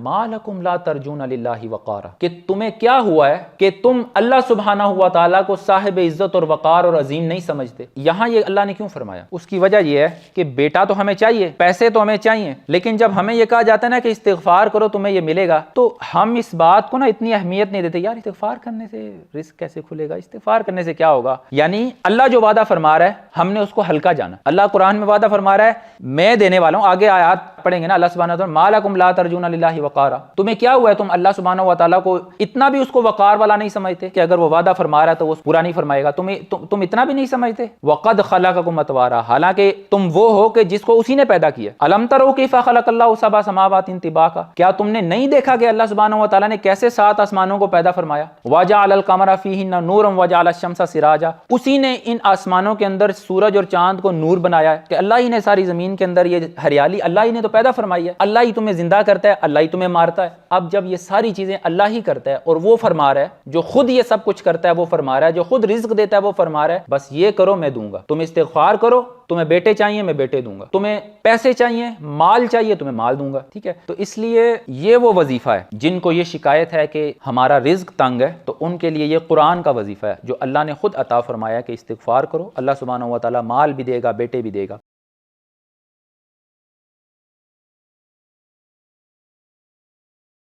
ما لکم لا ترجون للہ وقارا، کہ تمہیں کیا ہوا ہے کہ تم اللہ سبحانہ ہوا تعالیٰ کو صاحب عزت اور وقار اور عظیم نہیں سمجھتے۔ یہاں یہ اللہ نے کیوں فرمایا؟ اس کی وجہ یہ ہے کہ بیٹا تو ہمیں چاہیے، پیسے تو ہمیں چاہیے، لیکن جب ہمیں یہ کہا جاتا ہے نا کہ استغفار کرو تمہیں یہ ملے گا، تو ہم اس بات کو نا اتنی اہمیت نہیں دیتے، یار استغفار کرنے سے رزق کیسے کھلے گا، استغفار کرنے سے کیا ہوگا۔ یعنی اللہ جو وعدہ فرما رہا ہے ہم نے اس کو ہلکا جانا۔ اللہ قرآن میں وعدہ فرما رہا ہے میں دینے والا ہوں، آگے آیات پڑھیں گے نا، اللہ سبحانہ وتعالیٰ ما لکم لا ترجون للہ وقارا، تمہیں کیا ہوا ہے تم اللہ سبحانہ وتعالیٰ کو اتنا بھی اس کو وقار والا نہیں سمجھتے کہ اگر وہ وعدہ فرما رہا ہے تو وہ پورا نہیں فرمائے گا، تم اتنا بھی نہیں سمجھتے۔ وقد خلقکم اطوارا، حالانکہ تم وہ ہو کہ جس کو اسی نے پیدا کیا۔ الم تروا کیف خلق اللہ سبع سماوات طباقا، کیا تم نے نہیں دیکھا کہ اللہ سبحانہ وتعالیٰ نے کیسے 7 آسمانوں کو پیدا فرمایا؟ وجعل القمر فیہن نورا وجعل الشمس سراجا، اسی نے ان آسمانوں کے اندر سورج اور چاند کو نور بنایا ہے، کہ اللہ ہی نے ساری زمین کے اندر یہ ہریالی اللہ ہی نے تو پیدا فرمائی ہے، اللہ ہی تمہیں زندہ کرتا ہے، اللہ ہی تمہیں مارتا ہے۔ اب جب یہ ساری چیزیں اللہ ہی کرتا ہے اور وہ فرما رہا ہے، جو خود یہ سب کچھ کرتا ہے وہ فرما رہا ہے، جو خود رزق دیتا ہے وہ فرما رہا ہے بس یہ کرو میں دوں گا، تم استغفار کرو، تمہیں بیٹے چاہیے میں بیٹے دوں گا، تمہیں پیسے چاہیے مال چاہیے تمہیں مال دوں گا، ٹھیک ہے۔ تو اس لیے یہ وہ وظیفہ ہے جن کو یہ شکایت ہے کہ ہمارا رزق تنگ ہے، تو ان کے لیے یہ قرآن کا وظیفہ ہے جو اللہ نے خود عطا فرمایا کہ استغفار کرو، اللہ سبحانہ و تعالیٰ مال بھی دے گا بیٹے بھی دے گا۔